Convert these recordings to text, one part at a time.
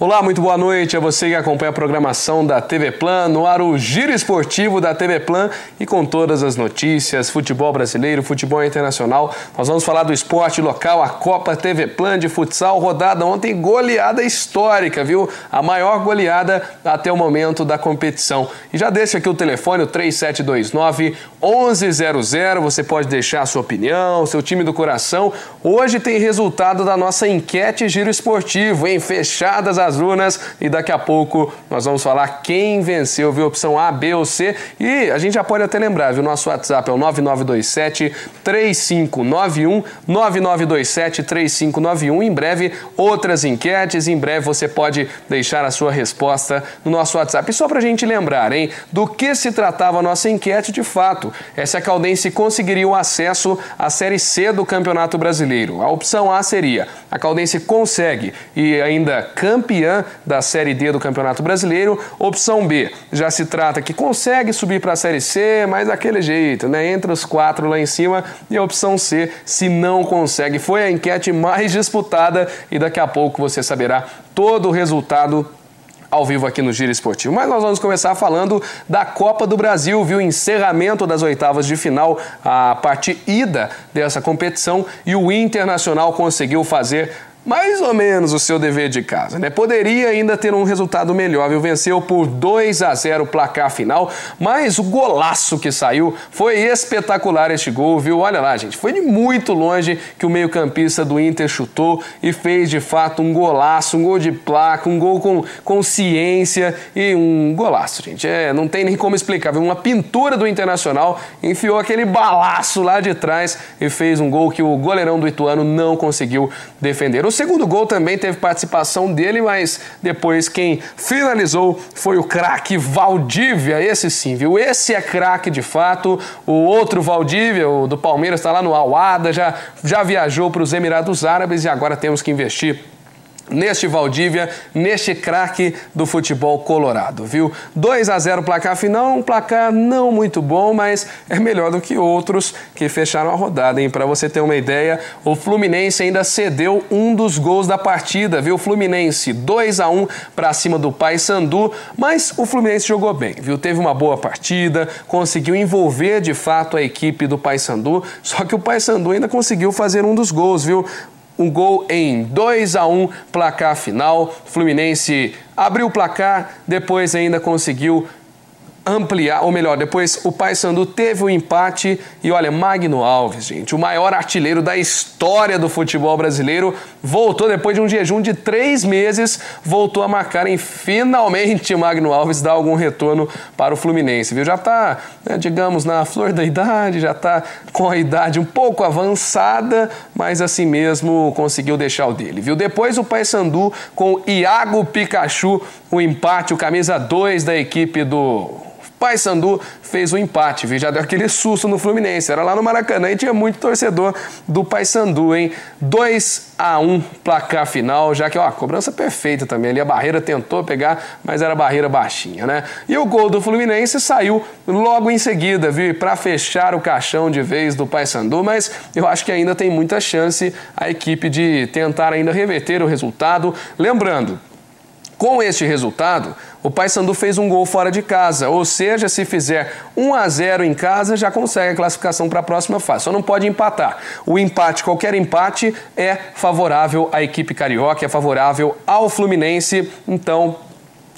Olá, muito boa noite a você que acompanha a programação da TV Plan, no ar o Giro Esportivo da TV Plan e com todas as notícias, futebol brasileiro, futebol internacional. Nós vamos falar do esporte local, a Copa TV Plan de futsal, rodada ontem, goleada histórica, viu? A maior goleada até o momento da competição. E já deixa aqui o telefone, o 3729-1100, você pode deixar a sua opinião, seu time do coração. Hoje tem resultado da nossa enquete Giro Esportivo, hein? Fechadas as urnas e daqui a pouco nós vamos falar quem venceu, viu? Opção A, B ou C. E a gente já pode até lembrar, viu? Nosso WhatsApp é o 9927-3591, 9927-3591. Em breve, outras enquetes. Em breve você pode deixar a sua resposta no nosso WhatsApp. E só pra gente lembrar, hein? Do que se tratava a nossa enquete de fato. Se a Caldense conseguiria o acesso à Série C do Campeonato Brasileiro. A opção A seria: a Caldense consegue e ainda campeã da Série D do Campeonato Brasileiro. Opção B, já se trata que consegue subir para a Série C, mas daquele jeito, né? Entre os 4 lá em cima. E a opção C, se não consegue. Foi a enquete mais disputada e daqui a pouco você saberá todo o resultado ao vivo aqui no Giro Esportivo. Mas nós vamos começar falando da Copa do Brasil, viu? Encerramento das oitavas de final, a partida dessa competição, e o Internacional conseguiu fazer mais ou menos o seu dever de casa, né? Poderia ainda ter um resultado melhor, viu? Venceu por 2-0 o placar final, mas o golaço que saiu foi espetacular este gol, viu? Olha lá, gente, foi de muito longe que o meio-campista do Inter chutou e fez de fato um golaço, um gol de placa, um gol com consciência e um golaço, gente. Não tem nem como explicar, viu? Uma pintura do Internacional, enfiou aquele balaço lá de trás e fez um gol que o goleirão do Ituano não conseguiu defender. O segundo gol também teve participação dele, mas depois quem finalizou foi o craque Valdívia. Esse sim, viu? Esse é craque de fato. O outro Valdívia, o do Palmeiras, está lá no Al-Ahly, já viajou para os Emirados Árabes e agora temos que investir neste Valdívia, neste craque do futebol colorado, viu? 2-0 placar final, um placar não muito bom, mas é melhor do que outros que fecharam a rodada, hein? Para você ter uma ideia, o Fluminense ainda cedeu um dos gols da partida, viu? Fluminense 2-1 para cima do Paysandu, mas o Fluminense jogou bem, viu? Teve uma boa partida, conseguiu envolver de fato a equipe do Paysandu, só que o Paysandu ainda conseguiu fazer um dos gols, viu? Um gol em 2-1, placar final. Fluminense abriu o placar, depois ainda conseguiu ampliar, ou melhor, depois o Paysandu teve o empate e olha, Magno Alves, gente, o maior artilheiro da história do futebol brasileiro, voltou depois de um jejum de 3 meses, voltou a marcar e finalmente Magno Alves dá algum retorno para o Fluminense, viu? Já está, né, digamos, na flor da idade, já está com a idade um pouco avançada, mas assim mesmo conseguiu deixar o dele, viu? Depois o Paysandu com Iago Pikachu, o empate, o camisa 2 da equipe do Paysandu fez o empate, viu? Já deu aquele susto no Fluminense, era lá no Maracanã e tinha muito torcedor do Paysandu, hein? 2-1 placar final, já que, ó, cobrança perfeita também ali, a barreira tentou pegar, mas era barreira baixinha, né? E o gol do Fluminense saiu logo em seguida, viu? Para fechar o caixão de vez do Paysandu, mas eu acho que ainda tem muita chance a equipe de tentar ainda reverter o resultado. Lembrando, com este resultado, o Paysandu fez um gol fora de casa, ou seja, se fizer 1-0 em casa, já consegue a classificação para a próxima fase, só não pode empatar. O empate, qualquer empate, é favorável à equipe carioca, é favorável ao Fluminense, então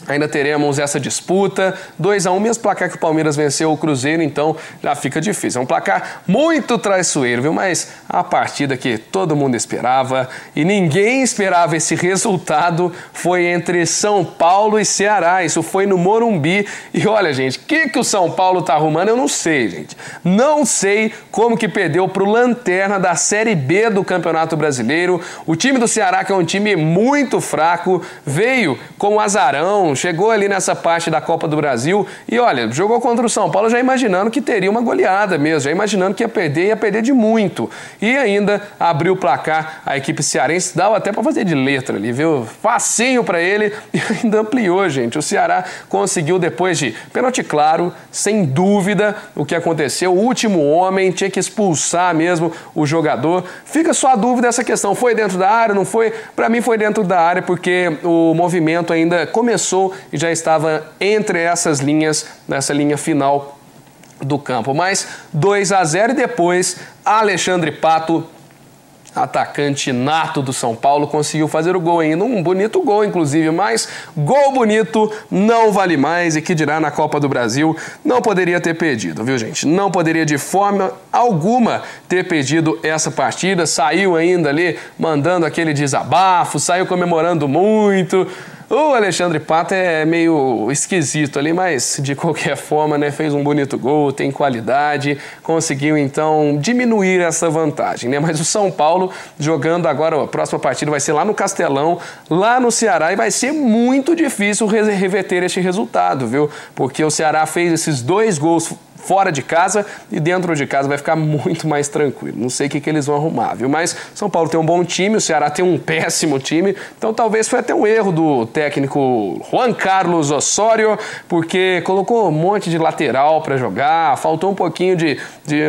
ainda teremos essa disputa, 2-1, mesmo placar que o Palmeiras venceu o Cruzeiro, então já fica difícil. É um placar muito traiçoeiro, viu? Mas a partida que todo mundo esperava e ninguém esperava esse resultado foi entre São Paulo e Ceará. Isso foi no Morumbi. E olha, gente, o que o São Paulo tá arrumando, eu não sei, gente. Não sei como que perdeu pro Lanterna da Série B do Campeonato Brasileiro. O time do Ceará, que é um time muito fraco, veio com o azarão Então, chegou ali nessa parte da Copa do Brasil e, olha, jogou contra o São Paulo já imaginando que teria uma goleada mesmo, já imaginando que ia perder de muito. E ainda abriu o placar, a equipe cearense dava até para fazer de letra ali, viu? Facinho para ele e ainda ampliou, gente. O Ceará conseguiu depois de pênalti claro, sem dúvida, o que aconteceu. O último homem tinha que expulsar mesmo o jogador. Fica só a dúvida essa questão, foi dentro da área, não foi? Para mim foi dentro da área porque o movimento ainda começou e já estava entre essas linhas, nessa linha final do campo. Mas 2-0 e depois Alexandre Pato, atacante nato do São Paulo, conseguiu fazer o gol ainda, um bonito gol inclusive, mas gol bonito não vale mais e que dirá na Copa do Brasil, não poderia ter perdido, viu gente? Não poderia de forma alguma ter perdido essa partida, saiu ainda ali mandando aquele desabafo, saiu comemorando muito. O Alexandre Pato é meio esquisito ali, mas de qualquer forma, né, fez um bonito gol, tem qualidade, conseguiu então diminuir essa vantagem, né? Mas o São Paulo jogando agora, a próxima partida vai ser lá no Castelão, lá no Ceará, e vai ser muito difícil reverter este resultado, viu? Porque o Ceará fez esses 2 gols fora de casa e dentro de casa vai ficar muito mais tranquilo. Não sei o que eles vão arrumar, viu? Mas São Paulo tem um bom time, o Ceará tem um péssimo time, então talvez foi até um erro do técnico Juan Carlos Osório, porque colocou um monte de lateral para jogar, faltou um pouquinho de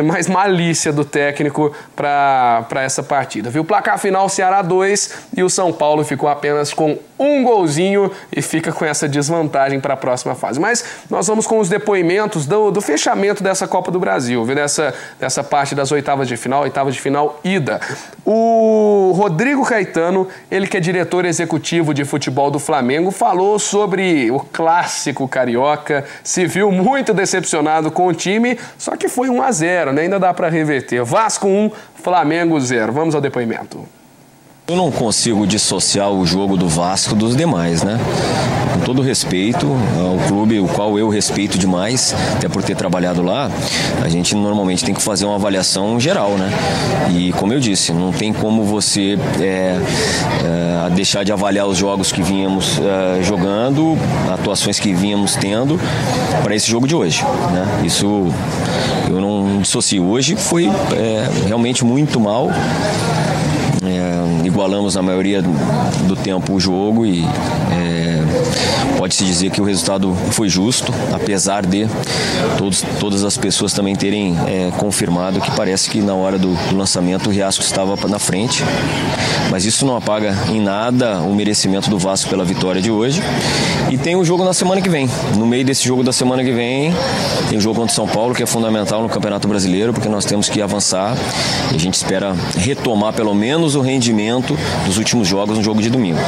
mais malícia do técnico para essa partida, viu? Placar final, Ceará 2 e o São Paulo ficou apenas com um golzinho e fica com essa desvantagem para a próxima fase. Mas nós vamos com os depoimentos do fechamento dessa Copa do Brasil, viu? Dessa parte das oitavas de final ida. O Rodrigo Caetano, ele que é diretor executivo de futebol do Flamengo, falou sobre o clássico carioca, se viu muito decepcionado com o time, só que foi 1-0, né? Ainda dá para reverter. Vasco 1, Flamengo 0. Vamos ao depoimento. Eu não consigo dissociar o jogo do Vasco dos demais, né? Com todo respeito ao clube, o qual eu respeito demais, até por ter trabalhado lá, a gente normalmente tem que fazer uma avaliação geral, né? E como eu disse, não tem como você deixar de avaliar os jogos que vínhamos jogando, atuações que vínhamos tendo para esse jogo de hoje, né? Isso eu não dissocio. Hoje foi realmente muito mal. Igualamos na maioria do tempo o jogo e pode-se dizer que o resultado foi justo, apesar de todas as pessoas também terem confirmado que parece que na hora do lançamento o Riascos estava na frente, mas isso não apaga em nada o merecimento do Vasco pela vitória de hoje. E tem o jogo na semana que vem. No meio desse jogo da semana que vem tem o jogo contra o São Paulo, que é fundamental no Campeonato Brasileiro, porque nós temos que avançar e a gente espera retomar pelo menos o rendimento dos últimos jogos no jogo de domingo.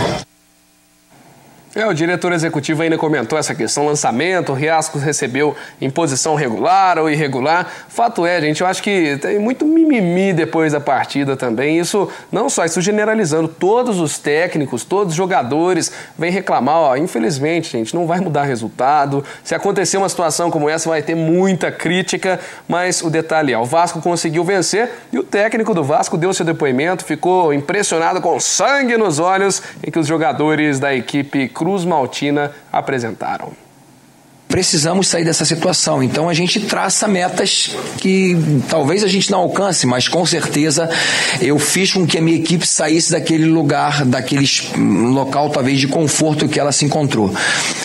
O diretor executivo ainda comentou essa questão, lançamento, o Riascos recebeu em posição regular ou irregular. Fato é, gente, eu acho que tem muito mimimi depois da partida também. Isso, não só isso generalizando, todos os técnicos, todos os jogadores vêm reclamar, infelizmente, gente, não vai mudar resultado. Se acontecer uma situação como essa, vai ter muita crítica, mas o detalhe é, o Vasco conseguiu vencer e o técnico do Vasco deu seu depoimento, ficou impressionado com sangue nos olhos em que os jogadores da equipe Cruz Maltina apresentaram. Precisamos sair dessa situação, então a gente traça metas que talvez a gente não alcance, mas com certeza eu fiz com que a minha equipe saísse daquele lugar, daquele local talvez de conforto que ela se encontrou.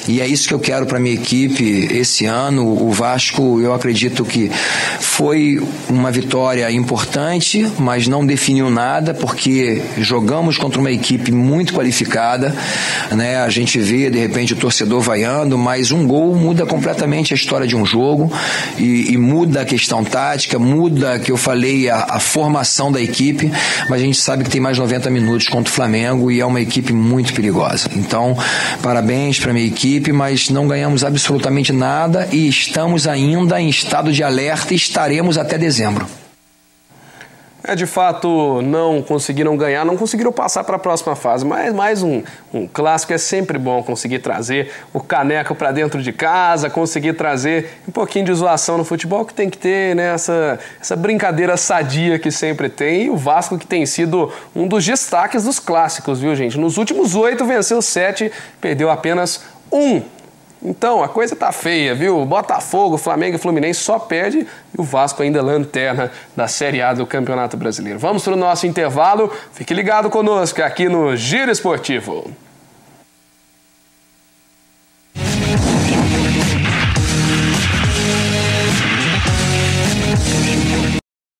E é isso que eu quero para a minha equipe esse ano. O Vasco, eu acredito que foi uma vitória importante, mas não definiu nada, porque jogamos contra uma equipe muito qualificada, né? A gente vê de repente o torcedor vaiando, mas um gol muda completamente a história de um jogo e muda a questão tática, muda, que eu falei, a formação da equipe, mas a gente sabe que tem mais 90 minutos contra o Flamengo e é uma equipe muito perigosa. Então, parabéns para a minha equipe, mas não ganhamos absolutamente nada e estamos ainda em estado de alerta e estaremos até dezembro. De fato, não conseguiram ganhar, não conseguiram passar para a próxima fase, mas mais um clássico é sempre bom conseguir trazer o caneco para dentro de casa, conseguir trazer um pouquinho de zoação no futebol que tem que ter, né, essa brincadeira sadia que sempre tem, e o Vasco que tem sido um dos destaques dos clássicos, viu gente? Nos últimos 8 venceu 7, perdeu apenas 1. Então, a coisa tá feia, viu? Botafogo, Flamengo e Fluminense só perde e o Vasco ainda lanterna da Série A do Campeonato Brasileiro. Vamos para o nosso intervalo. Fique ligado conosco aqui no Giro Esportivo.